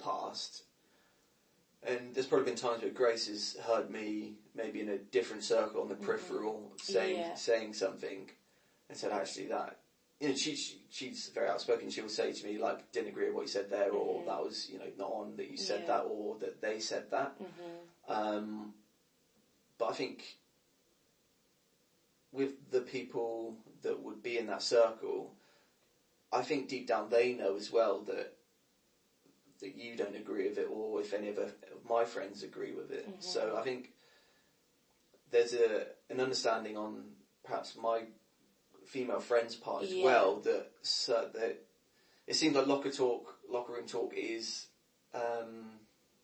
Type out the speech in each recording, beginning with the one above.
past, and there's probably been times where Grace has heard me maybe in a different circle on the peripheral saying something, and said, actually, that, you know, she's very outspoken. She'll say to me, like, didn't agree with what you said there, or that was, you know, not on that you said that, or that they said that. But I think with the people that would be in that circle, I think deep down they know as well that you don't agree with it, or if any of my friends agree with it. So I think there's an understanding on perhaps my female friends' part as well that it seems like locker room talk is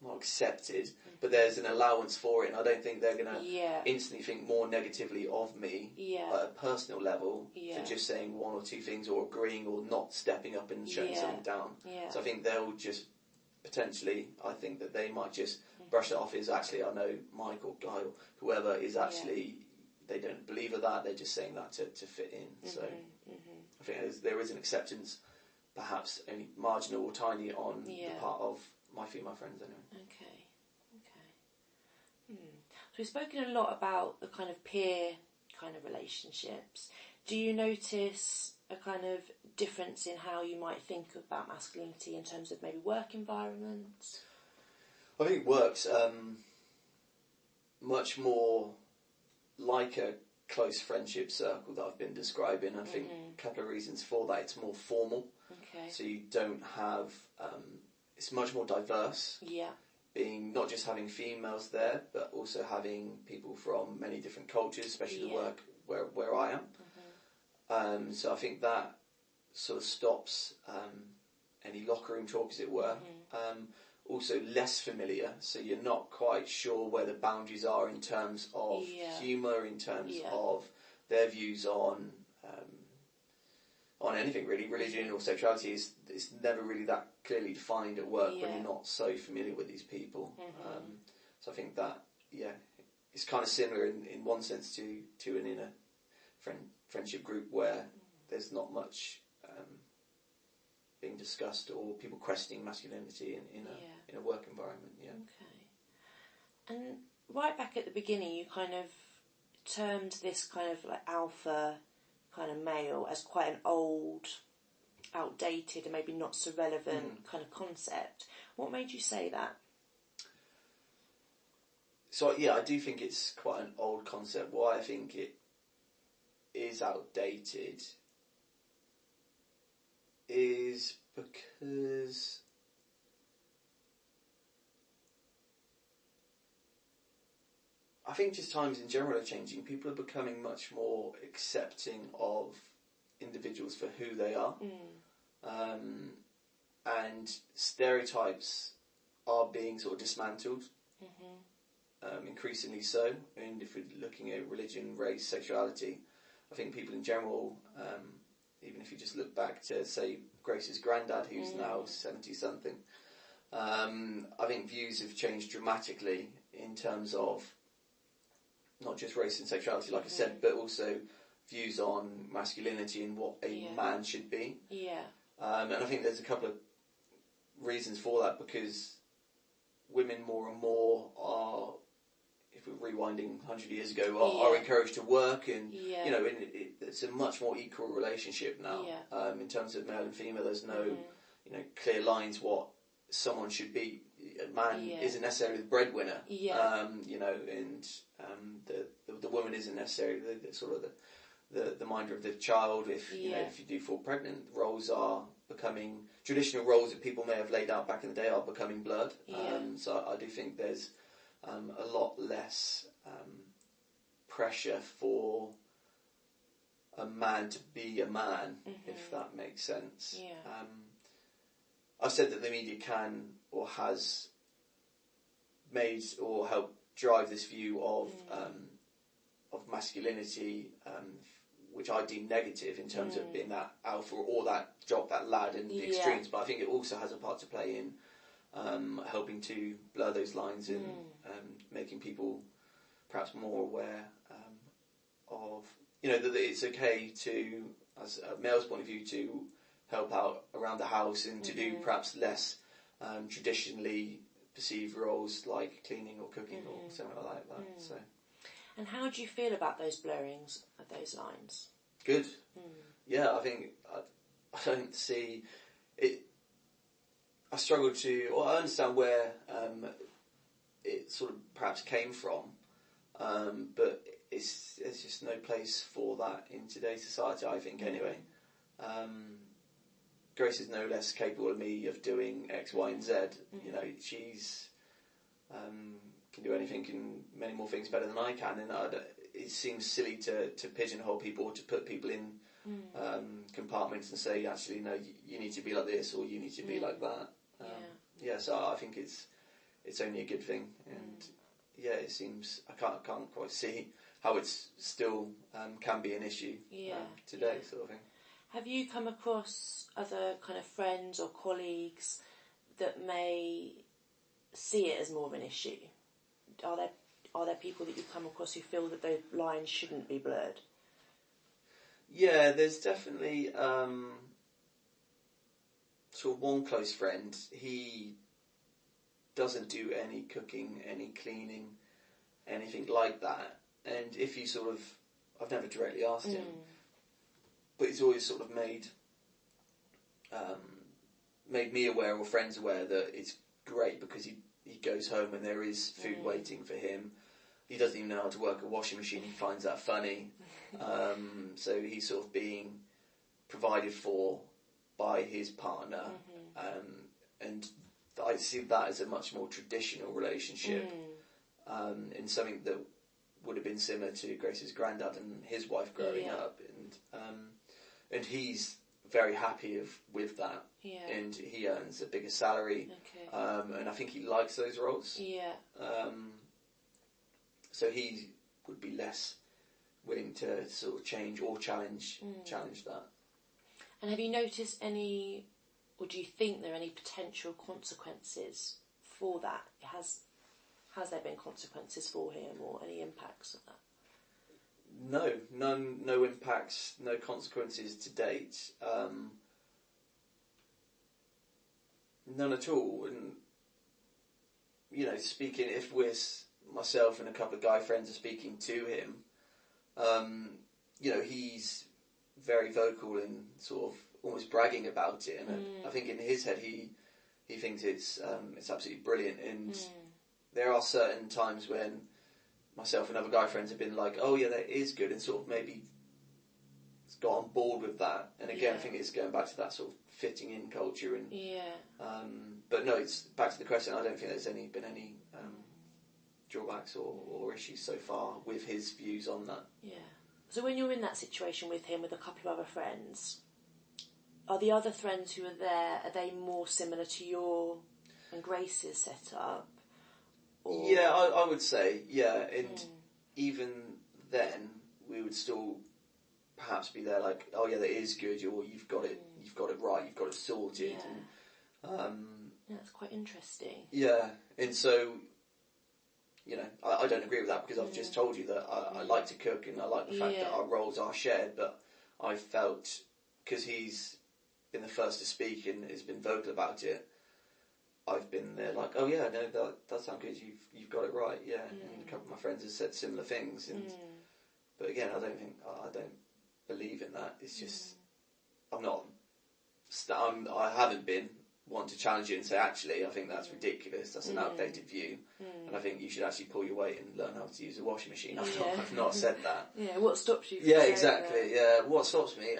not accepted, but there's an allowance for it, and I don't think they're going to instantly think more negatively of me at a personal level for just saying one or two things, or agreeing, or not stepping up and shutting something down. So I think they'll just potentially, I think that they might just brush it off as, actually, I know Mike or Guy or whoever is actually, they don't believe in that, they're just saying that to fit in. So I think there is an acceptance, perhaps only marginal or tiny, on the part of my female friends anyway. Okay. So we've spoken a lot about the kind of peer kind of relationships. Do you notice a kind of difference in how you might think about masculinity in terms of maybe work environments? I think it works much more like a close friendship circle that I've been describing. I think a couple of reasons for that. It's more formal. So you don't have... it's much more diverse. Being not just having females there, but also having people from many different cultures, especially the work where I am. So I think that sort of stops any locker room talk, as it were. Also less familiar, so you're not quite sure where the boundaries are in terms of humour, in terms of their views on anything really. Religion or sexuality it's never really that clearly defined at work when you're not so familiar with these people. So I think that it's kind of similar in one sense to an inner friendship group where there's not much being discussed, or people questioning masculinity in a work environment. And right back at the beginning, you kind of termed this kind of like alpha kind of male as quite an old, outdated, and maybe not so relevant kind of concept. What made you say that? So I do think it's quite an old concept. Why I think it is outdated is because I think just times in general are changing. People are becoming much more accepting of individuals for who they are. And stereotypes are being sort of dismantled, increasingly so. And if we're looking at religion, race, sexuality, I think people in general, even if you just look back to, say, Grace's granddad, who's now 70-something, I think views have changed dramatically in terms of not just race and sexuality, like I said, but also views on masculinity and what a man should be. And I think there's a couple of reasons for that, because women more and more are, if we're rewinding 100 years ago, are encouraged to work, and you know, it's a much more equal relationship now. In terms of male and female, there's no clear lines what someone should be. A man isn't necessarily the breadwinner, and the woman isn't necessarily the sort of the minder of the child. If if you do fall pregnant, roles are becoming, traditional roles that people may have laid out back in the day are becoming blurred. So I do think there's a lot less pressure for a man to be a man, if that makes sense. I've said that the media can or has made or helped drive this view of masculinity, which I deem negative in terms of being that alpha or that jock, that lad in the extremes. But I think it also has a part to play in helping to blur those lines and making people perhaps more aware of, that it's okay to, as a male's point of view, to help out around the house and to do perhaps less traditionally perceived roles like cleaning or cooking or something like that. So. And how do you feel about those blurrings of those lines? Good. Yeah, I think I don't see it. I struggle to, or I understand where it sort of perhaps came from, but there's just no place for that in today's society, I think, anyway. Grace is no less capable of me of doing X, Y, and Z. You know, she's can do anything and many more things better than I can, and it seems silly to pigeonhole people or to put people in compartments and say, actually, no, you need to be like this or you need to be like that. So I think it's only a good thing, and it seems I can't quite see how it's still can be an issue today, sort of thing. Have you come across other kind of friends or colleagues that may see it as more of an issue? Are there people that you've come across who feel that those lines shouldn't be blurred? Yeah, there's definitely sort of one close friend. He doesn't do any cooking, any cleaning, anything like that. And if you sort of, I've never directly asked him, but he's always sort of made me aware or friends aware that it's great because he goes home and there is food waiting for him. He doesn't even know how to work a washing machine. He finds that funny. So he's sort of being provided for by his partner. And I see that as a much more traditional relationship, and something that would have been similar to Grace's granddad and his wife growing up. And he's very happy with that. And he earns a bigger salary. And I think he likes those roles. So he would be less willing to sort of change or challenge that. And have you noticed any, or do you think there are any potential consequences for that? Has there been consequences for him or any impacts of that? No impacts, no consequences to date. None at all. And, you know, speaking, if myself and a couple of guy friends are speaking to him, you know, he's very vocal and sort of almost bragging about it. And I think in his head he thinks it's absolutely brilliant. And there are certain times when myself and other guy friends have been like, oh yeah, that is good, and sort of maybe got on board with that. And again, I think it's going back to that sort of fitting in culture. And but no, it's back to the question. I don't think there's been any drawbacks or issues so far with his views on that. So when you're in that situation with him, with a couple of other friends, are the other friends who are there, are they more similar to your and Grace's setup? Or? Yeah, I would say, and even then, we would still perhaps be there like, oh yeah, that is good, or you've got it right, you've got it sorted. And, that's quite interesting. Yeah, and so, you know, I don't agree with that because I've just told you that I like to cook and I like the fact that our roles are shared, but I felt, because he's been the first to speak and has been vocal about it, I've been there like, oh yeah, no, that sounds good, you've got it right, and a couple of my friends have said similar things, and but again, I don't believe in that. It's just, I haven't been one to challenge it and say, actually, I think that's ridiculous, that's an outdated view, and I think you should actually pull your weight and learn how to use a washing machine. I've not said that. What stops you from saying exactly that? What stops me?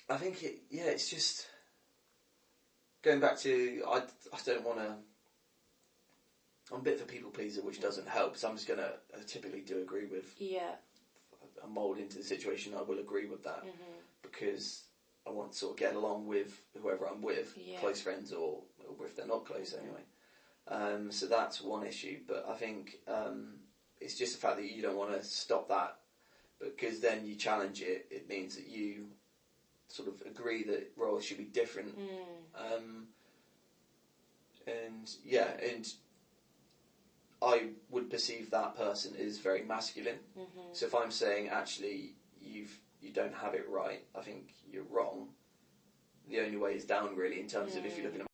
I think it's just going back to, I don't want to, I'm a bit of a people pleaser, which doesn't help, so I'm just going to typically do agree with, I'm moulded into the situation, I will agree with that, because I want to sort of get along with whoever I'm with, close friends or if they're not close anyway. So that's one issue, but I think it's just the fact that you don't want to stop that, because then you challenge it, it means that you sort of agree that roles should be different. And I would perceive that person as very masculine. So if I'm saying, actually, you don't have it right, I think you're wrong, the only way is down, really, in terms of if you're looking at